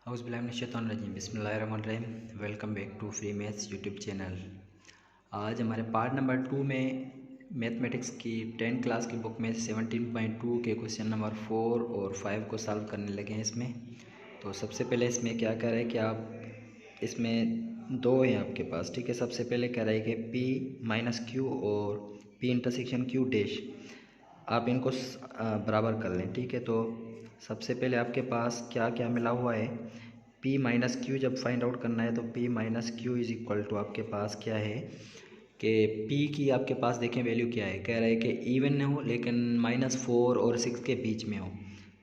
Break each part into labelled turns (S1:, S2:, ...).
S1: औज़ुबिल्लाहिमिनश्शैतानिर्रजीम बिस्मिल्लाहिर्रहमानिर्रहीम। Welcome back to free maths YouTube channel. आज हमारे पार्ट नंबर 2 में मैथमेटिक्स की 10th क्लास की बुक में 17.2 के क्वेश्चन नंबर 4 और 5 को सॉल्व करने लगे हैं इसमें। तो सबसे पहले इसमें क्या कह रहा है कि आप इसमें दो हैं आपके पास, ठीक है। सबसे पहले कह रहा है कि पी माइनस क्यू और पी इंटरसेक्शन क्यू डैश आप इनको बराबर कर लें, ठीक है। तो सबसे पहले आपके पास क्या क्या मिला हुआ है, P माइनस क्यू जब फाइंड आउट करना है तो P minus Q is equal to आपके पास क्या है कि P की आपके पास देखें वैल्यू क्या है। कह रहा है कि इवन हो लेकिन -4 और 6 के बीच में हो।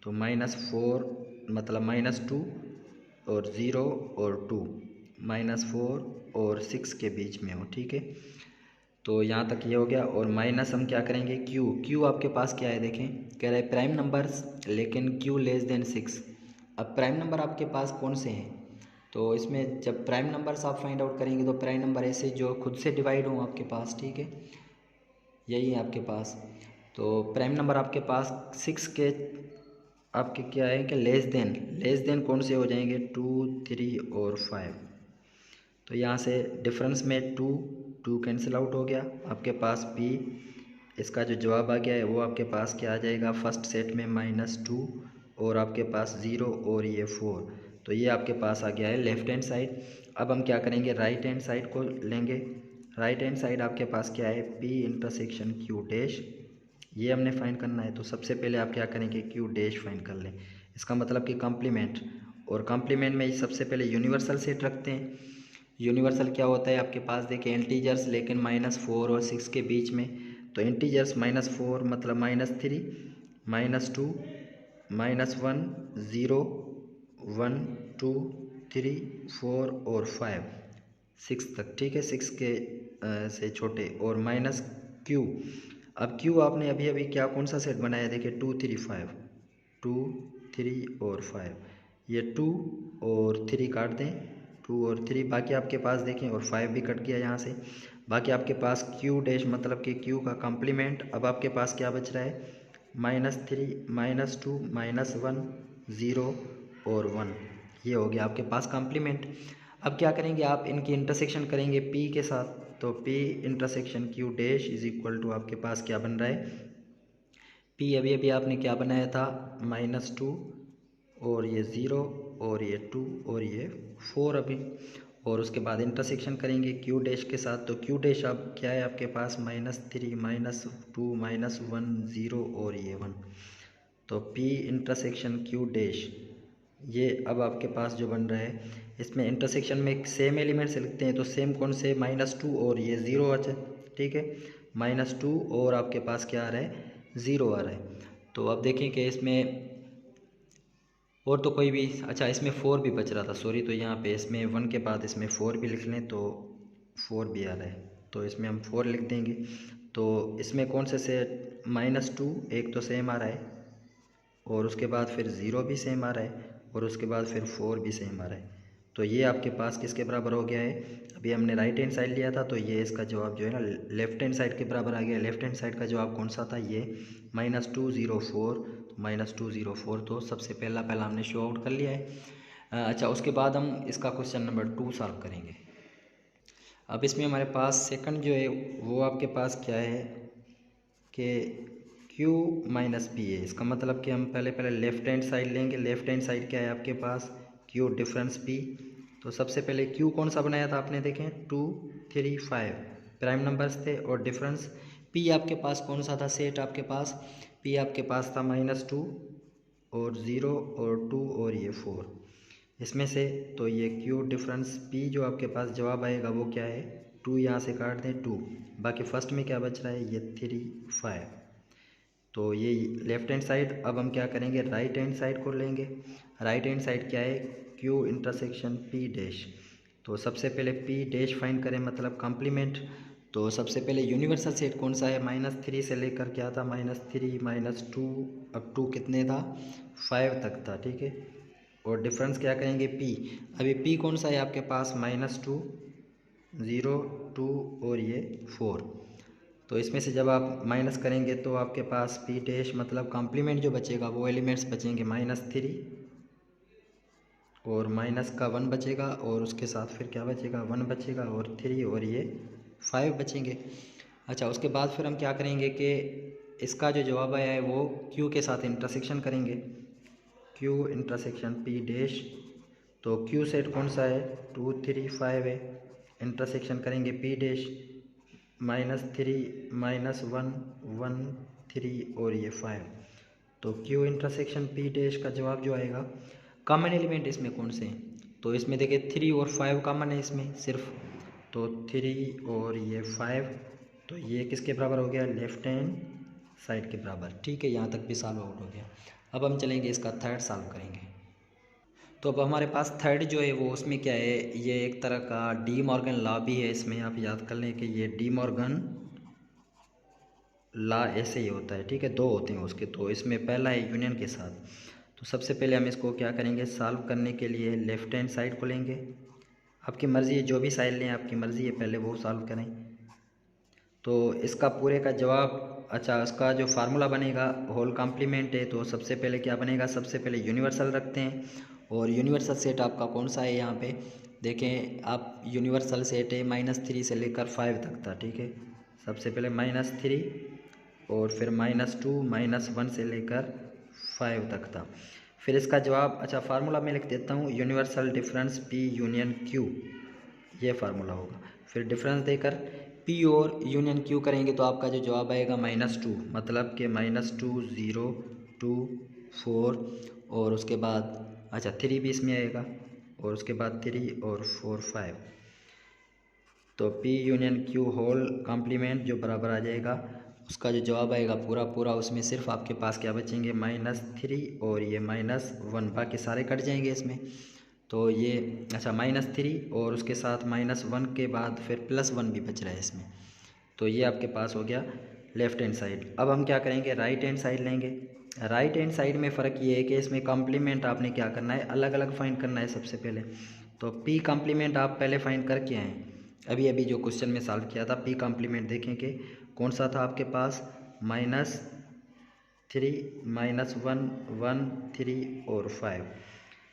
S1: तो -4 मतलब -2 और 0 और 2, -4 और 6 के बीच में हो, ठीक है। तो यहाँ तक ये हो गया। और माइनस हम क्या करेंगे क्यू आपके पास क्या है देखें, कह रहा है प्राइम नंबर्स लेकिन क्यू लेस देन 6। अब प्राइम नंबर आपके पास कौन से हैं, तो इसमें जब प्राइम नंबर्स आप फाइंड आउट करेंगे तो प्राइम नंबर ऐसे जो खुद से डिवाइड हों आपके पास, ठीक है, यही है आपके पास। तो प्राइम नंबर आपके पास 6 के आपके क्या है कि लेस देन कौन से हो जाएंगे 2, 3 और 5। तो यहाँ से डिफरेंस में टू कैंसिल आउट हो गया। आपके पास पी इसका जो जवाब आ गया है वो आपके पास क्या आ जाएगा, फर्स्ट सेट में -2 और आपके पास 0 और ये 4। तो ये आपके पास आ गया है लेफ्ट हैंड साइड। अब हम क्या करेंगे, राइट हैंड साइड को लेंगे। राइट हैंड साइड आपके पास क्या है, पी इंटरसेक्शन क्यू डैश, ये हमने फाइंड करना है। तो सबसे पहले आप क्या करेंगे, क्यू डैश फाइंड कर लें। इसका मतलब कि कॉम्प्लीमेंट, और कॉम्प्लीमेंट में सबसे पहले यूनिवर्सल सेट रखते हैं। यूनिवर्सल क्या होता है आपके पास देखें, इंटीजर्स लेकिन -4 और 6 के बीच में। तो इंटीजर्स -4 मतलब -3, -2, -1, 0, 1, 2, 3, 4 और 5, 6 तक, ठीक है। 6 के से छोटे और माइनस क्यू। अब क्यू आपने अभी अभी क्या कौन सा सेट बनाया देखिए, 2, 3, 5, 2, 3 और 5। ये 2 और 3 काट दें, 2 और 3 बाकी आपके पास देखें, और 5 भी कट गया यहाँ से। बाकी आपके पास क्यू डैश मतलब कि क्यू का कॉम्प्लीमेंट। अब आपके पास क्या बच रहा है, -3, -2, -1, 0 और 1, ये हो गया आपके पास कॉम्प्लीमेंट। अब क्या करेंगे, आप इनकी इंटरसेक्शन करेंगे P के साथ। तो P intersection Q dash is equal to आपके पास क्या बन रहा है, P अभी अभी आपने क्या बनाया था, -2 और ये 0 और ये 2 और ये 4 अभी। और उसके बाद इंटरसेक्शन करेंगे क्यू डैश के साथ। तो क्यू डैश अब क्या है आपके पास, -3, -2, -1, 0 और ये 1। तो P इंटरसेक्शन क्यू डैश ये अब आपके पास जो बन रहा है, इसमें इंटरसेक्शन में सेम एलिमेंट से लिखते हैं। तो सेम कौन से, -2 और ये 0 आ जाए, ठीक है। -2 और आपके पास क्या आ रहा है, 0 आ रहा है। तो अब देखें कि इसमें और तो कोई भी, अच्छा इसमें 4 भी बच रहा था, सॉरी। तो यहाँ पे इसमें 1 के बाद इसमें 4 भी लिख लें तो 4 भी आ रहा है, तो इसमें हम 4 लिख देंगे। तो इसमें कौन से -2 एक तो सेम आ रहा है, और उसके बाद फिर 0 भी सेम आ रहा है, और उसके बाद फिर 4 भी सेम आ रहा है। तो ये आपके पास किसके बराबर हो गया है, अभी हमने राइट हैंड साइड लिया था तो ये इसका जवाब जो है ना लेफ्ट हैंड साइड के बराबर आ गया। लेफ्ट हैंड साइड का जवाब कौन सा था, ये -2, 0, 4। -2, 0, 4 तो सबसे पहला हमने शो आउट कर लिया है। अच्छा, उसके बाद हम इसका क्वेश्चन नंबर 2 सॉल्व करेंगे। अब इसमें हमारे पास सेकंड जो है वो आपके पास क्या है कि Q माइनस P है। इसका मतलब कि हम पहले लेफ्ट हैंड साइड लेंगे। लेफ्ट हैंड साइड क्या है आपके पास, Q डिफरेंस P। तो सबसे पहले Q कौन सा बनाया था आपने देखें, 2, 3, 5 प्राइम नंबर्स थे, और डिफरेंस P आपके पास कौन सा था, सेट आपके पास P आपके पास था -2 और 0 और 2 और ये 4 इसमें से। तो ये Q डिफरेंस P जो आपके पास जवाब आएगा वो क्या है, 2 यहाँ से काट दें 2, बाकी फर्स्ट में क्या बच रहा है, ये 3, 5। तो ये लेफ्ट हैंड साइड। अब हम क्या करेंगे, राइट हैंड साइड को लेंगे। राइट हैंड साइड क्या है, Q इंटरसेक्शन P डैश। तो सबसे पहले P डैश फाइंड करें मतलब कॉम्प्लीमेंट। तो सबसे पहले यूनिवर्सल सेट कौन सा है, -3 से लेकर क्या था, -3, -2 अब 2 कितने था, 5 तक था, ठीक है। और डिफरेंस क्या करेंगे P। अभी P कौन सा है आपके पास, -2, 0, 2 और ये 4। तो इसमें से जब आप माइनस करेंगे तो आपके पास P डैश मतलब कॉम्प्लीमेंट जो बचेगा वो एलिमेंट्स बचेंगे -3, और माइनस का 1 बचेगा और उसके साथ फिर क्या बचेगा, 1 बचेगा और 3 और ये 5 बचेंगे। अच्छा, उसके बाद फिर हम क्या करेंगे कि इसका जो जवाब आया है वो क्यू के साथ इंटरसेक्शन करेंगे, क्यू इंटरसेक्शन पी डैश। तो क्यू सेट कौन सा है, 2 3 5 है। इंटरसेक्शन करेंगे पी डैश, -3 -1 1 3 और ये 5। तो क्यू इंटरसेक्शन पी डैश का जवाब जो आएगा, कॉमन एलिमेंट इसमें कौन से हैं, तो इसमें देखिए 3 और 5 कॉमन है इसमें सिर्फ, तो 3 और ये 5, तो ये किसके बराबर हो गया, लेफ्ट हैंड साइड के बराबर। ठीक है, यहाँ तक भी सॉल्व आउट हो गया। अब हम चलेंगे इसका थर्ड सॉल्व करेंगे। तो अब हमारे पास थर्ड जो है वो उसमें क्या है, ये एक तरह का डी मॉर्गन लॉ भी है। इसमें आप याद कर लें कि ये डी मॉर्गन लॉ ऐसे ही होता है, ठीक है, 2 होते हैं उसके। तो इसमें पहला है यूनियन के साथ। तो सबसे पहले हम इसको क्या करेंगे, सॉल्व करने के लिए लेफ़्ट हैंड साइड को लेंगे। आपकी मर्ज़ी है, जो भी साइड लें आपकी मर्ज़ी है, पहले वो सॉल्व करें। तो इसका पूरे का जवाब, अच्छा उसका जो फार्मूला बनेगा होल कॉम्प्लीमेंट है, तो सबसे पहले क्या बनेगा, सबसे पहले यूनिवर्सल रखते हैं। और यूनिवर्सल सेट आपका कौन सा है, यहाँ पे देखें आप, यूनिवर्सल सेट है -3 से लेकर 5 तक था, ठीक है। सबसे पहले -3 और फिर -2 -1 से लेकर 5 तक था। फिर इसका जवाब, अच्छा फार्मूला मैं लिख देता हूँ, universal difference P union Q, ये फार्मूला होगा। फिर डिफरेंस देकर पी और यूनियन क्यू करेंगे तो आपका जो जवाब आएगा -2, मतलब कि -2 0 2 4 और उसके बाद अच्छा 3 भी इसमें आएगा और उसके बाद 3 और 4 5। तो P union Q whole complement जो बराबर आ जाएगा, उसका जो जवाब आएगा पूरा पूरा, उसमें सिर्फ आपके पास क्या बचेंगे, -3 और ये -1, बाकी सारे कट जाएंगे इसमें। तो ये अच्छा -3 और उसके साथ -1 के बाद फिर +1 भी बच रहा है इसमें। तो ये आपके पास हो गया लेफ़्ट हैंड साइड। अब हम क्या करेंगे, राइट हैंड साइड लेंगे। राइट हैंड साइड में फ़र्क ये है कि इसमें कॉम्प्लीमेंट आपने क्या करना है, अलग अलग फाइंड करना है सबसे पहले। तो पी कॉम्प्लीमेंट आप पहले फाइंड करके आएँ, अभी अभी जो क्वेश्चन में सॉल्व किया था। पी कॉम्प्लीमेंट देखें कि कौन सा था आपके पास, -3 -1 1 3 और 5,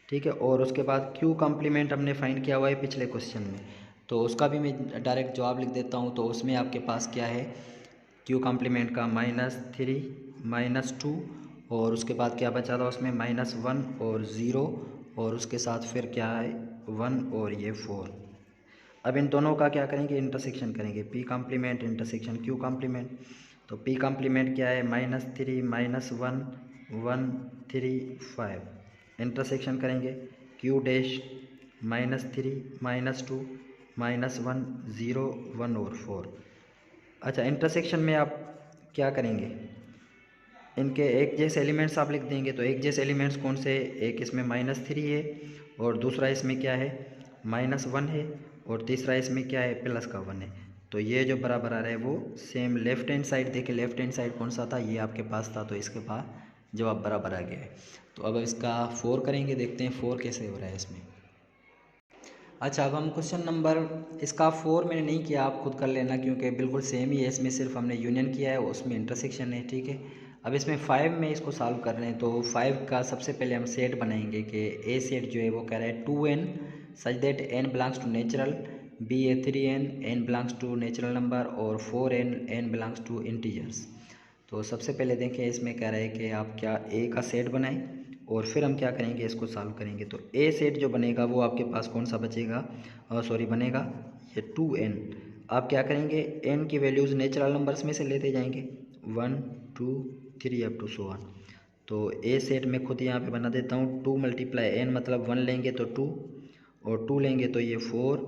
S1: ठीक है। और उसके बाद क्यू कॉम्प्लीमेंट हमने फाइंड किया हुआ है पिछले क्वेश्चन में, तो उसका भी मैं डायरेक्ट जवाब लिख देता हूँ। तो उसमें आपके पास क्या है, क्यू कॉम्प्लीमेंट का -3 -2 और उसके बाद क्या बचा था उसमें, -1 और 0 और उसके साथ फिर क्या है 1 और ये 4। अब इन दोनों का क्या करेंगे, इंटरसेक्शन करेंगे, P complement intersection Q complement. तो पी कॉम्प्लीमेंट क्या है, -3 -1 1 3 5। इंटरसेक्शन करेंगे क्यू डैश, -3 -2 -1 0 1 और 4। अच्छा, इंटरसेक्शन में आप क्या करेंगे, इनके एक जैसे एलिमेंट्स आप लिख देंगे। तो एक जैसे एलिमेंट्स कौन से, एक इसमें -3 है और दूसरा इसमें क्या है, -1 है और तीसरा इसमें क्या है, +1 है। तो ये जो बराबर आ रहा है वो सेम लेफ्ट हैंड साइड, देखिए लेफ्ट हैंड साइड कौन सा था, ये आपके पास था, तो इसके पास जवाब बराबर आ गया है। तो अब इसका 4 करेंगे, देखते हैं 4 कैसे हो रहा है इसमें। अच्छा, अब हम क्वेश्चन नंबर, इसका 4 मैंने नहीं किया, आप खुद कर लेना क्योंकि बिल्कुल सेम ही है। इसमें सिर्फ हमने यूनियन किया है, उसमें इंटरसेक्शन है, ठीक है। अब इसमें 5 में इसको सॉल्व कर रहे हैं। तो 5 का सबसे पहले हम सेट बनाएंगे कि ए सेट जो है वो कह रहा है 2n such that n belongs to natural, B a 3n n belongs to natural number और 4n n belongs two integers. तो सबसे पहले देखें, इसमें कह रहा है कि आप क्या ए का सेट बनाएं और फिर हम क्या करेंगे, इसको सॉल्व करेंगे। तो ए सेट जो बनेगा वो आपके पास कौन सा बचेगा, बनेगा ये 2n। आप क्या करेंगे, n की वैल्यूज़ नेचुरल नंबर्स में से लेते जाएंगे, 1 2 3 अप टू सो ऑन। तो ए सेट में खुद यहाँ पे बना देता हूँ, 2 × n मतलब 1 लेंगे तो 2 और 2 लेंगे तो ये 4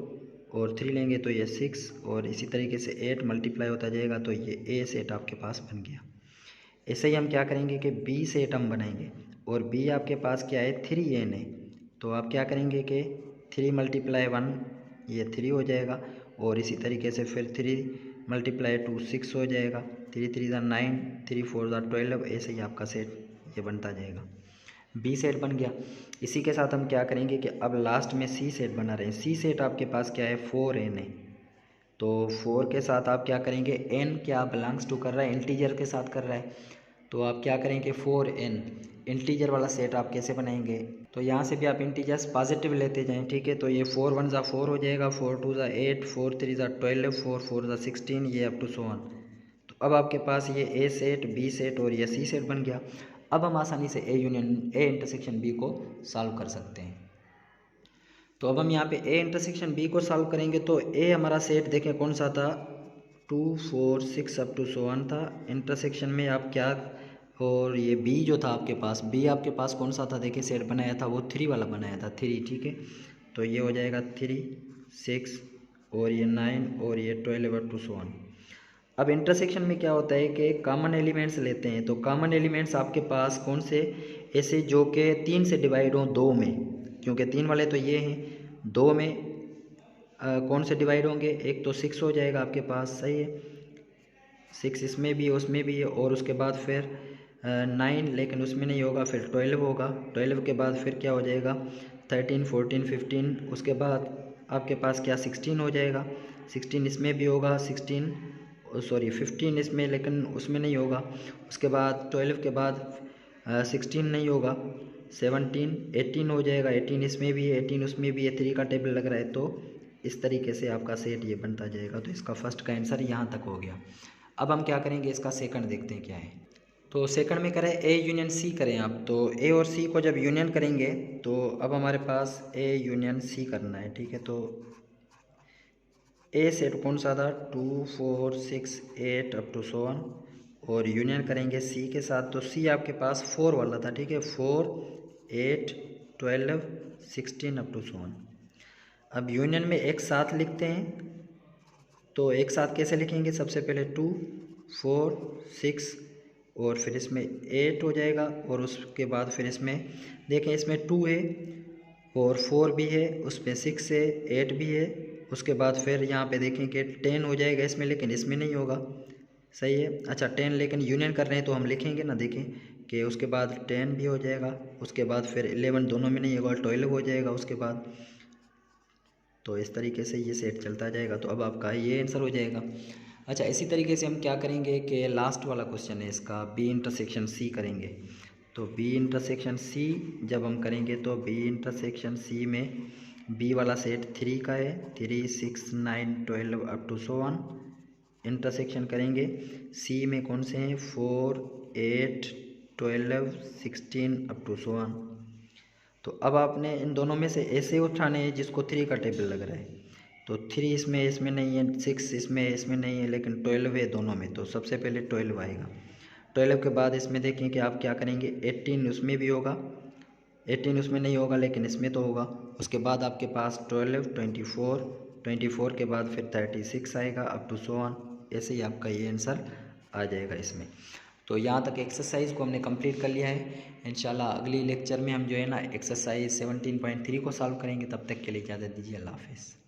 S1: और 3 लेंगे तो ये 6 और इसी तरीके से 8 मल्टीप्लाई होता जाएगा। तो ये ए सेट आपके पास बन गया। ऐसे ही हम क्या करेंगे कि बी सेट हम बनाएंगे और बी आपके पास क्या है, 3n है। तो आप क्या करेंगे कि 3 × 1 ये 3 हो जाएगा और इसी तरीके से फिर 3 × 2 6 हो जाएगा, 3 3 9 3 4 12। ऐसे ही आपका सेट ये बनता जाएगा, बी सेट बन गया। इसी के साथ हम क्या करेंगे कि अब लास्ट में सी सेट बना रहे हैं। सी सेट आपके पास क्या है, 4n है। तो 4 के साथ आप क्या करेंगे, n क्या बिलोंग्स टू कर रहा है, इंटीजर के साथ कर रहा है। तो आप क्या करेंगे, 4n इंटीजर वाला सेट आप कैसे बनाएंगे, तो यहाँ से भी आप इंटीजर्स पॉजिटिव लेते जाएं, ठीक है। तो ये 4 1 ज़ा 4 हो जाएगा, 4 2 ज़ा 8, 4 3 ज़ा 12, 4 4 ज़ा 16, ये अप टू सो ऑन। तो अब आपके पास ये ए सेट, बी सेट और ये सी सेट बन गया। अब हम आसानी से ए इंटरसेक्शन बी को सॉल्व कर सकते हैं। तो अब हम यहाँ पे ए इंटरसेक्शन बी को सॉल्व करेंगे। तो ए हमारा सेट देखें कौन सा था, 2 4 6 अप टू सो ऑन था। इंटरसेक्शन में आप क्या, और ये बी जो था आपके पास, बी आपके पास कौन सा था, देखिए सेट बनाया था वो 3 वाला बनाया था, 3, ठीक है। तो ये हो जाएगा 3 6 और ये 9 और ये 12 अप टू सो ऑन। अब इंटरसेक्शन में क्या होता है कि कॉमन एलिमेंट्स लेते हैं। तो कॉमन एलिमेंट्स आपके पास कौन से, ऐसे जो कि 3 से डिवाइड हों 2 में, क्योंकि 3 वाले तो ये हैं, 2 में कौन से डिवाइड होंगे, एक तो 6 हो जाएगा आपके पास, सही है, 6 इसमें भी उसमें भी है, और उसके बाद फिर 9 लेकिन उसमें नहीं होगा, फिर 12 होगा, 12 के बाद फिर क्या हो जाएगा 13 14 15, उसके बाद आपके पास क्या 16 हो जाएगा, 16 इसमें भी होगा, 15 इसमें लेकिन उसमें नहीं होगा, उसके बाद 12 के बाद 16 नहीं होगा, 17 18 हो जाएगा, 18 इसमें भी है, 18 उसमें भी है, 3 का टेबल लग रहा है। तो इस तरीके से आपका सेट ये बनता जाएगा। तो इसका फर्स्ट का आंसर यहाँ तक हो गया। अब हम क्या करेंगे, इसका सेकंड देखते हैं क्या है। तो सेकंड में करें ए यूनियन सी करें आप। तो ए और सी को जब यूनियन करेंगे तो अब हमारे पास ए यूनियन सी करना है, ठीक है। तो ए सेट कौन सा था, 2 4 6 8 अप टू सो ऑन, और यूनियन करेंगे सी के साथ। तो सी आपके पास 4 वाला था, ठीक है, 4 8 12 16 अप टू सो ऑन। अब यूनियन में एक साथ लिखते हैं। तो एक साथ कैसे लिखेंगे, सबसे पहले 2 4 6 और फिर इसमें 8 हो जाएगा, और उसके बाद फिर इसमें देखें, इसमें 2 है और 4 भी है, उसमें 6 है, 8 भी है, उसके बाद फिर यहाँ पे देखें कि 10 हो जाएगा इसमें, लेकिन इसमें नहीं होगा, सही है। अच्छा 10 लेकिन यूनियन कर रहे हैं तो हम लिखेंगे ना, देखें कि उसके बाद 10 भी हो जाएगा, उसके बाद फिर 11 दोनों में नहीं होगा, 12 हो जाएगा उसके बाद। तो इस तरीके से ये सेट चलता जाएगा। तो अब आपका ये आंसर हो जाएगा। अच्छा इसी तरीके से हम क्या करेंगे कि लास्ट वाला क्वेश्चन है इसका, बी इंटरसेक्शन सी करेंगे। तो बी इंटरसेक्शन सी जब हम करेंगे तो बी इंटरसेक्शन सी में बी वाला सेट 3 का है, 3 6 9 12 up to so on. Intersection करेंगे सी में कौन से हैं, 4 8 12 16 अप टू सो ऑन। तो अब आपने इन दोनों में से ऐसे उठाने हैं जिसको 3 का टेबल लग रहा है। तो 3 इसमें नहीं है, 6 इसमें नहीं है, लेकिन 12 है दोनों में। तो सबसे पहले 12 आएगा। 12 के बाद इसमें देखें कि आप क्या करेंगे, 18 उसमें भी होगा, 18 उसमें नहीं होगा लेकिन इसमें तो होगा। उसके बाद आपके पास 12 24 के बाद फिर 36 आएगा अप टू सो ऑन। ऐसे ही आपका ये आंसर आ जाएगा इसमें। तो यहाँ तक एक्सरसाइज को हमने कंप्लीट कर लिया है। इंशाल्लाह अगली लेक्चर में हम जो है ना एक्सरसाइज 17.3 को सॉल्व करेंगे। तब तक के लिए इजाज़त दीजिए, अल्लाह हाफिज़।